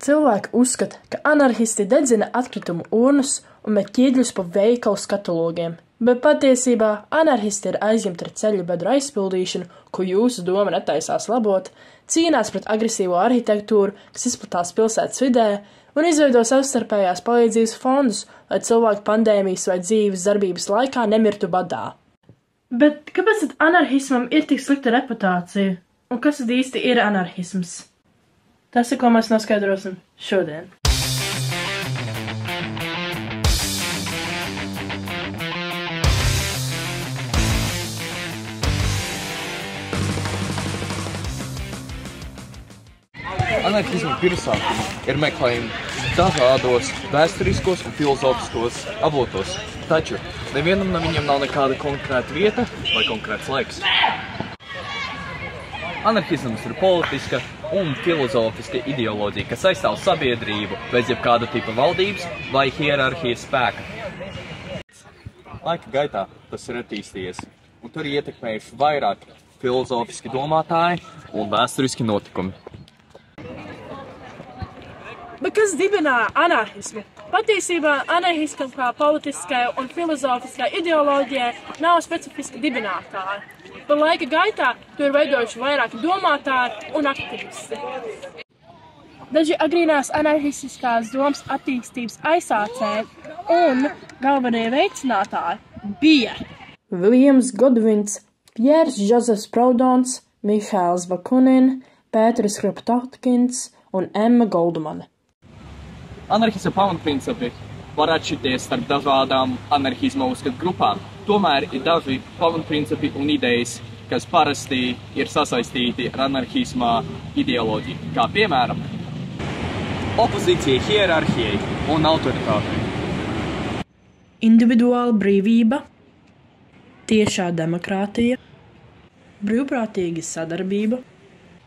Cilvēki uzskata, ka anarhisti dedzina atkritumu urnas un met ķīģļus pa veikalu skatalogiem, bet patiesībā anarhisti ir aizņemti ar ceļu bedru aizpildīšanu, ko jūsu doma netaisās labot, cīnās pret agresīvo arhitektūru, kas izplatās pilsētas vidē, un izveido savstarpējās palīdzības fondus, lai cilvēki pandēmijas vai dzīves darbības laikā nemirtu badā. Bet kāpēc tad anarhismam ir tik slikta reputācija? Un kas tad īsti ir anarhisms? Tas ir, ko mēs noskaidrosim šodien. Anarhisma pirmsākumi ir meklējumi dažādos vēsturiskos un filozofiskos avotos, taču nevienam no viņiem nav nekāda konkrēta vieta vai konkrēts laiks. Anarhisms ir politiska un filozofiska ideoloģija, kas aizstāv sabiedrību bez jebkāda tipa valdības vai hierarhijas spēka. Laika gaitā tas ir attīstījies, un tur ietekmējuši vairāk filozofiski domātāji un vēsturiski notikumi. Bet kas dibināja anarhismu? Patiesībā anarhismam kā politiskai un filozofiskai ideoloģijai nav specifiski dibinātāji, bet laika gaitā to ir veidojuši vairāki domātāji un aktivisti. Daži agrīnās anarhistiskās domas attīstības aizsācēji un galvenie veicinātāji bija Viljams Godvins, Pjērs Žozefs Proudhons, Mihails Bakunin, Pēteris Kropotkin un Emma Goldmane. Anarhisma pamatprincipi var atšķirties starp dažādām anarhisma uzskatu grupām. Tomēr ir daži pamatprincipi un idejas, kas parasti ir sasaistīti ar anarhisma ideoloģiju, kā piemēram opozīcija hierarhijai un autoritātei. Individuāla brīvība, tiešā demokrātija, brīvprātīga sadarbība,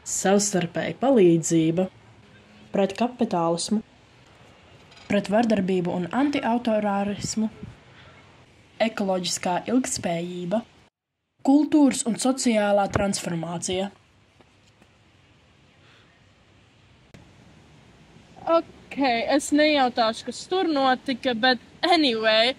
savstarpēja palīdzība, pret kapitālismu, pret vardarbību un antiautorārismu, ekoloģiskā ilgtspējība, kultūras un sociālā transformācija. Es nejautāšu, kas tur notika, bet anyway,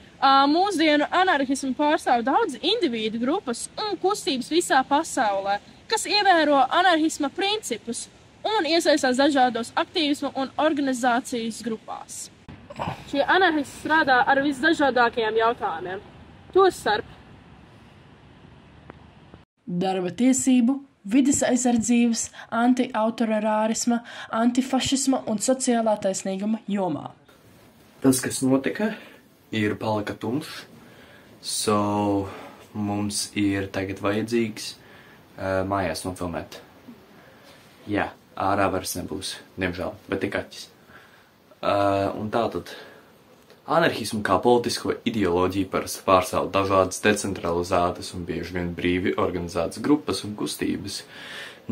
mūsdienu anarhismu pārstāv daudz individu grupas un kustības visā pasaulē, kas ievēro anarhisma principus un iesaistās dažādos aktīvismu un organizācijas grupās. Šie anarhisti strādā ar visdažādākajiem jautājumiem. Tostarp darba tiesību, vides aizsardzības, antiautorārisma, antifašisma un sociālā taisnīguma jomā. Tas, kas notika, ir palika tumšs, mums ir tagad vajadzīgs mājās nofilmēt. Jā, ārā vairs nebūs, diemžēl, bet tik aķis. Un tātad anarhismu kā politisko ideoloģiju parasti pārstāv dažādas decentralizētas un bieži vien brīvi organizētas grupas un kustības,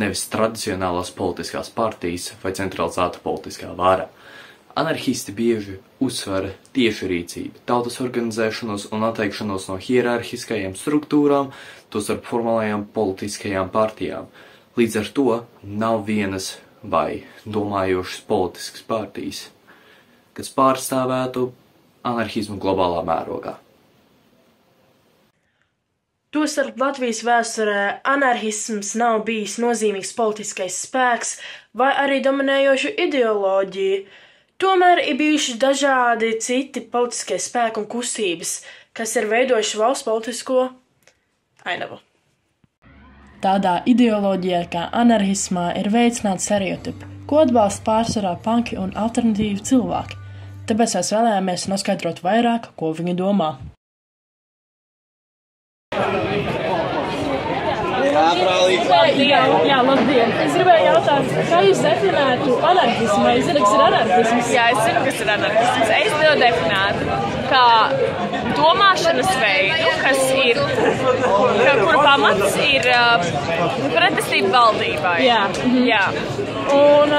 nevis tradicionālās politiskās partijas vai centralizēta politiskā vara. Anarhisti bieži uzsver tieši rīcību, tautas organizēšanos un atteikšanos no hierarhiskajām struktūrām, tostarp formālajām politiskajām partijām. Līdz ar to nav vienas vai domājošas politiskas partijas, kas pārstāvētu anarhismu globālā mērogā. Tostarp Latvijas vēsturē anarhisms nav bijis nozīmīgs politiskais spēks vai arī dominējošu ideoloģiju. Tomēr ir bijuši dažādi citi politiskie spēki un kustības, kas ir veidojuši valsts politisko ainavu. Tādā ideoloģijā kā anarhismā ir veicināti stereotipi, ko atbalsta pārsvarā panki un alternatīvi cilvēki. Tāpēc mēs vēlējāmies noskaidrot vairāk, ko viņi domā. Jā, labdien! Es gribēju jautāt, kā jūs definētu anarhismu? Vai zināt, kas ir anarhisms? Jā, es zinu, kas ir anarhisms. Es to definētu kā domāšanas veidu, kas ir, kuru pamats ir pretestība valdībai. Jā. Un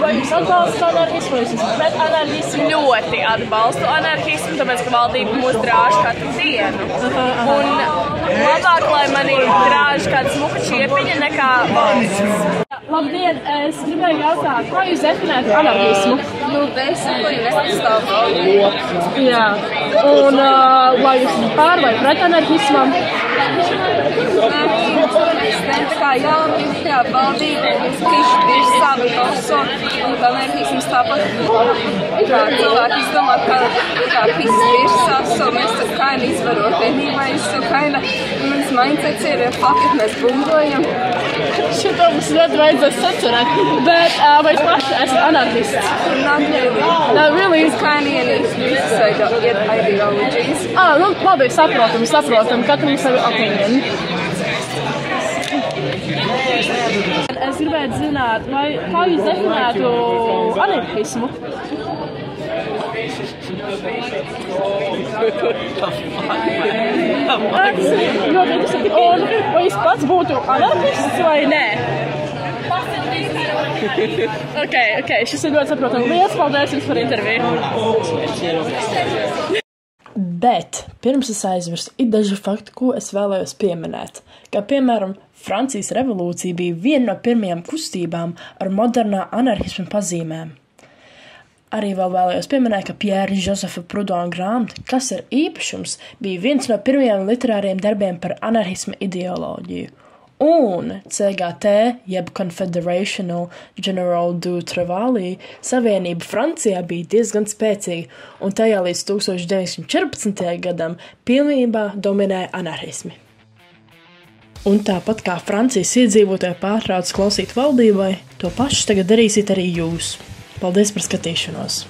vai jūs atbalstat anarhismu? Vai jūs esat pret anarhismu? Ļoti atbalstu anarhismu, tāpēc, ka valdība mūs drāž katru dienu. Un labāk, lai mani drāž kāda smuka čiepiņa nekā valsts. Labdien, es gribēju jautāt, kā jūs definētu anarhismu? Basically, nepastāv valdība. Jā, un vai jūs pār vai pret anarhismam? Es teiktu, kā jaunā valdība, tieši virsā, bet also, un anarhisms tāpat, kā cilvēki izdomā, kā viss virsā, so mēs tad kaina izvarot vienībai, so kaina, mans mindsets ir, fuck it, mēs bumdojam. Šito mums ļoti vajadzēs sacerēt, bet vai es paši esmu anarhists? Not really. Not really? It's kinda an ideologies. Nu, labi, saprotam, katram savu opinion. Es gribētu zināt, kā jūs definētu anarhismu? Ļoti interesanti. Un vai jūs pats būtu anarhists vai nē? Ok, šis ir ļoti saprotami. Lielas paldies jums par interviju. Bet, pirms es aizmirstu, ir daži fakti, ko es vēlējos pieminēt. Kā piemēram, Francijas revolūcija bija viena no pirmajām kustībām ar modernā anarhisma pazīmēm. Arī vēl vēlējos pieminēt, ka Pierre Josepha Proudhona grāmata, kas ir īpašums, bija viens no pirmajiem literāriem darbiem par anarhisma ideoloģiju. Un CGT, jeb Confederational General du Travail, savienība Francijā bija diezgan spēcīga, un tajā līdz 1914. gadam pilnībā dominēja anarhismi. Un tāpat kā Francijas iedzīvotāji pārtrauc klausīt valdībai, to pašu tagad darīsiet arī jūs. Paldies par skatīšanos!